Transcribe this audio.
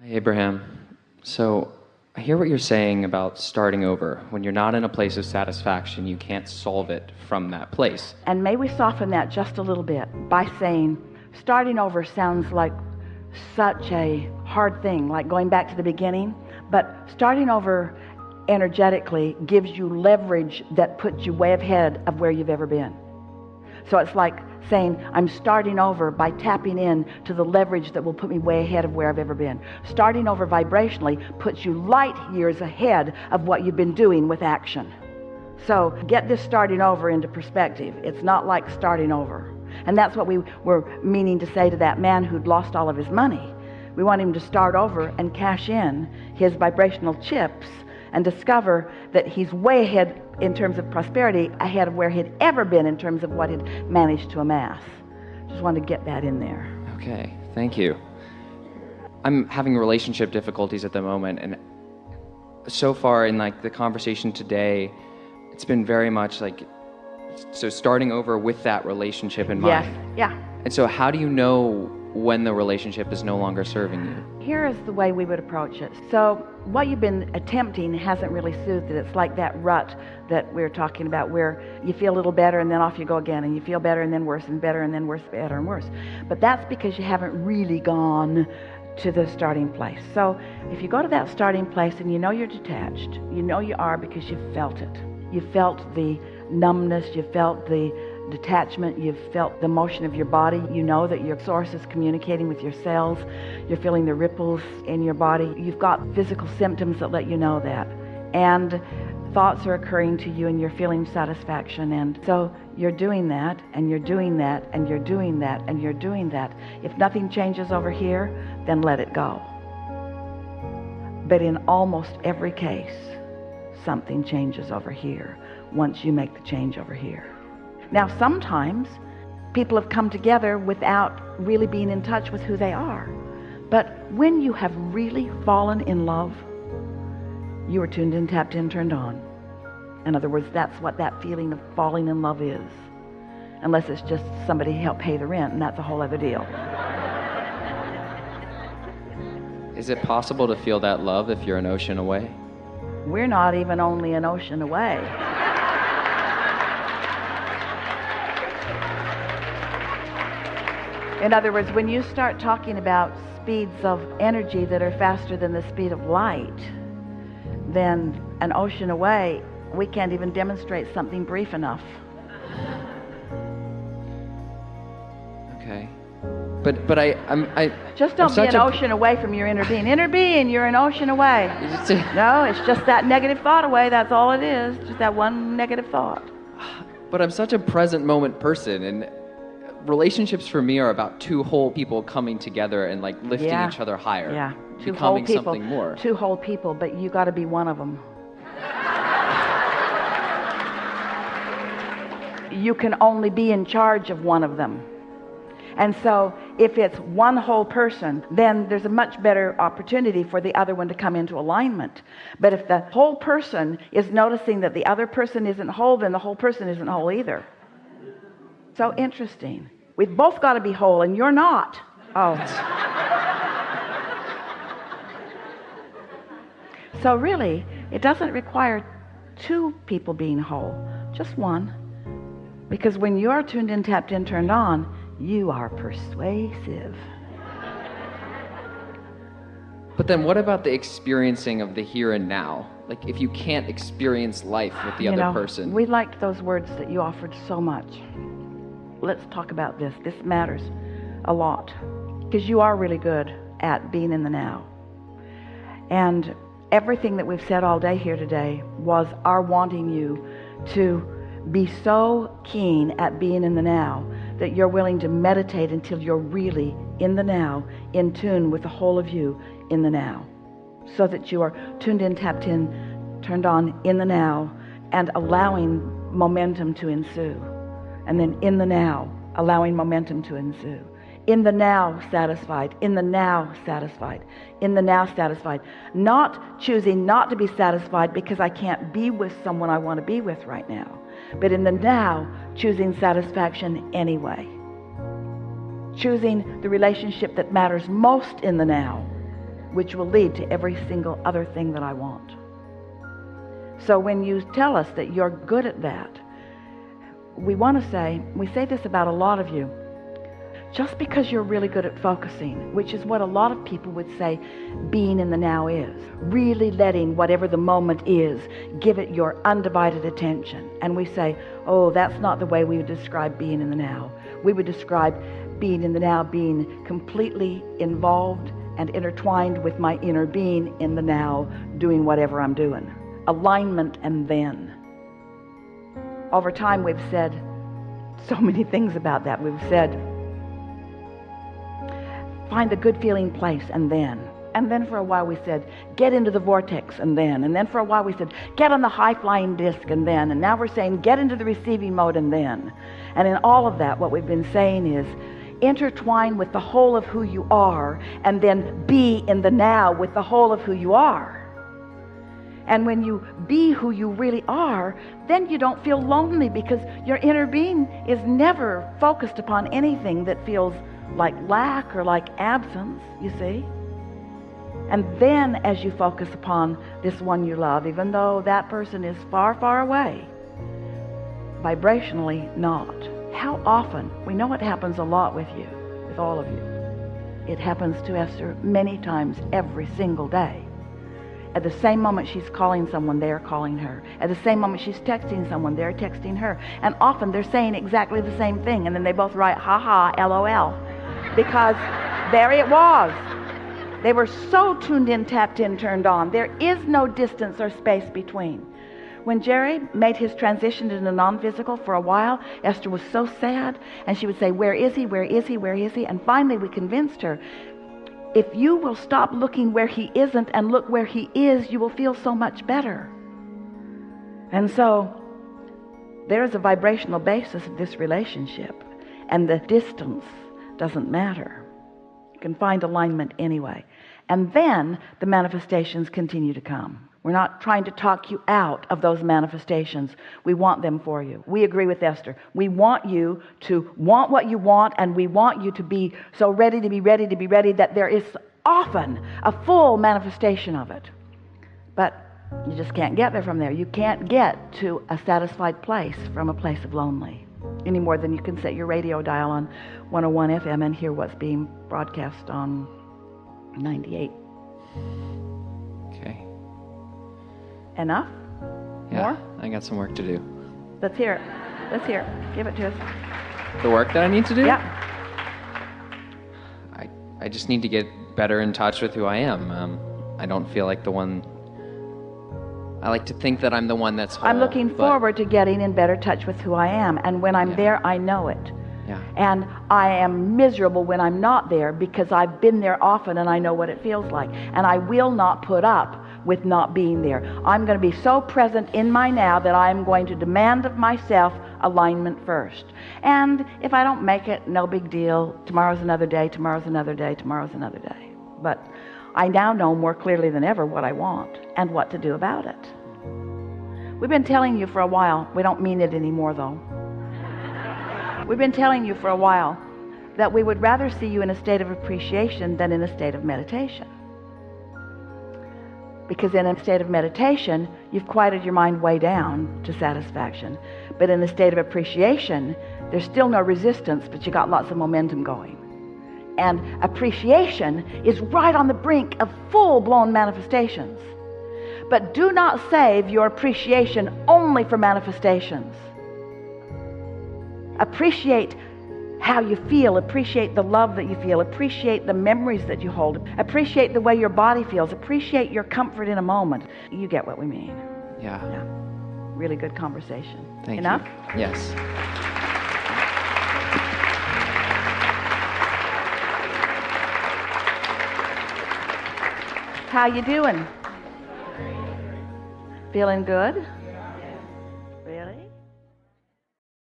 Hi, Abraham. So I hear what you're saying about starting over. When you're not in a place of satisfaction, you can't solve it from that place. And may we soften that just a little bit by saying starting over sounds like such a hard thing, like going back to the beginning. But starting over energetically gives you leverage that puts you way ahead of where you've ever been. So it's like saying, I'm starting over by tapping in to the leverage that will put me way ahead of where I've ever been. Starting over vibrationally puts you light years ahead of what you've been doing with action. So get this starting over into perspective. It's not like starting over. And that's what we were meaning to say to that man who'd lost all of his money. We want him to start over and cash in his vibrational chips and discover that he's way ahead in terms of prosperity, ahead of where he'd ever been in terms of what he'd managed to amass. Just wanted to get that in there. Okay, thank you. I'm having relationship difficulties at the moment, and so far in the conversation today, it's been very much so starting over with that relationship in mind. Yes, yeah. And so how do you know when the relationship is no longer serving you? Here is the way we would approach it. So what you've been attempting hasn't really soothed it. It's like that rut that we were talking about, where you feel a little better and then off you go again, and you feel better and then worse and better and then worse, better and worse. But that's because you haven't really gone to the starting place. So if you go to that starting place and you know you're detached, you know you are because you've felt it. You felt the numbness, you felt the detachment, you've felt the motion of your body, you know that your source is communicating with your cells, you're feeling the ripples in your body, you've got physical symptoms that let you know that, and thoughts are occurring to you and you're feeling satisfaction. And so you're doing that and you're doing that and you're doing that and you're doing that. If nothing changes over here, then let it go. But in almost every case, something changes over here once you make the change over here. Now, sometimes people have come together without really being in touch with who they are. But when you have really fallen in love, you are tuned in, tapped in, turned on. In other words, that's what that feeling of falling in love is. Unless it's just somebody help pay the rent, and that's a whole other deal. Is it possible to feel that love if you're an ocean away? We're not even only an ocean away. In other words, when you start talking about speeds of energy that are faster than the speed of light, then an ocean away, we can't even demonstrate something brief enough. Okay. But I just don't be an ocean away from your inner being. Inner being, you're an ocean away. No, it's just that negative thought away. That's all it is. Just that one negative thought. But I'm such a present moment person, and relationships for me are about two whole people coming together and lifting each other higher. Yeah. Becoming something more. Two whole people, but you got to be one of them. You can only be in charge of one of them. And so if it's one whole person, then there's a much better opportunity for the other one to come into alignment. But if the whole person is noticing that the other person isn't whole, then the whole person isn't whole either. So interesting. We've both got to be whole, and you're not. Oh. So really, it doesn't require two people being whole, just one. Because when you're tuned in, tapped in, turned on, you are persuasive. But then what about the experiencing of the here and now? If you can't experience life with the other person. We liked those words that you offered so much. Let's talk about this. This matters a lot. Because you are really good at being in the now. And everything that we've said all day here today was our wanting you to be so keen at being in the now that you're willing to meditate until you're really in the now, in tune with the whole of you in the now, so that you are tuned in, tapped in, turned on in the now, and allowing momentum to ensue. And then in the now, allowing momentum to ensue. In the now, satisfied. In the now, satisfied. In the now, satisfied. Not choosing not to be satisfied because I can't be with someone I want to be with right now. But in the now, choosing satisfaction anyway. Choosing the relationship that matters most in the now which will lead to every single other thing that I want. So when you tell us that you're good at that, we say this about a lot of you, just because you're really good at focusing, which is what a lot of people would say being in the now is, really letting whatever the moment is, give it your undivided attention. And we say, oh, that's not the way we would describe being in the now. We would describe being in the now being completely involved and intertwined with my inner being in the now, doing whatever I'm doing. Alignment and then. Over time we've said so many things about that. We've said, find a good feeling place and then. And then for a while we said, get into the vortex and then. And then for a while we said, get on the high flying disc and then. And now we're saying, get into the receiving mode and then. And in all of that, what we've been saying is, intertwine with the whole of who you are and then be in the now with the whole of who you are. And when you be who you really are, then you don't feel lonely, because your inner being is never focused upon anything that feels like lack or like absence, you see. And then as you focus upon this one you love, even though that person is far, far away, vibrationally not. How often, we know it happens a lot with you, with all of you. It happens to Esther many times every single day. At the same moment she's calling someone, they're calling her. At the same moment she's texting someone, they're texting her. And often they're saying exactly the same thing, and then they both write, ha ha, LOL. Because there it was. They were so tuned in, tapped in, turned on. There is no distance or space between. When Jerry made his transition into non-physical for a while, Esther was so sad, and she would say, where is he, where is he, where is he? And finally we convinced her, if you will stop looking where he isn't and look where he is, you will feel so much better. And so there's a vibrational basis of this relationship, and the distance doesn't matter. You can find alignment anyway. And then the manifestations continue to come. We're not trying to talk you out of those manifestations. We want them for you. We agree with Esther. We want you to want what you want, and we want you to be so ready to be ready to be ready that there is often a full manifestation of it. But you just can't get there from there. You can't get to a satisfied place from a place of lonely, any more than you can set your radio dial on 101 FM and hear what's being broadcast on 98. Okay. Enough? Yeah, More? I got some work to do. Let's hear it. Let's hear it. Give it to us. The work that I need to do? Yeah. I just need to get better in touch with who I am. I don't feel like the one... I like to think that I'm the one that's whole. I'm looking forward to getting in better touch with who I am. And when I'm there, I know it. Yeah. And I am miserable when I'm not there, because I've been there often and I know what it feels like. And I will not put up with not being there. I'm going to be so present in my now that I'm going to demand of myself alignment first. And if I don't make it, no big deal. Tomorrow's another day, tomorrow's another day, tomorrow's another day. But I now know more clearly than ever what I want and what to do about it. We've been telling you for a while, we don't mean it anymore though. We've been telling you for a while that we would rather see you in a state of appreciation than in a state of meditation. Because in a state of meditation, you've quieted your mind way down to satisfaction. But in a state of appreciation, there's still no resistance, but you got lots of momentum going. And appreciation is right on the brink of full-blown manifestations. But do not save your appreciation only for manifestations. Appreciate how you feel, appreciate the love that you feel, appreciate the memories that you hold, appreciate the way your body feels, appreciate your comfort in a moment. You get what we mean. Yeah. Really good conversation. Thank Enough? you. Yes. How you doing? Feeling good?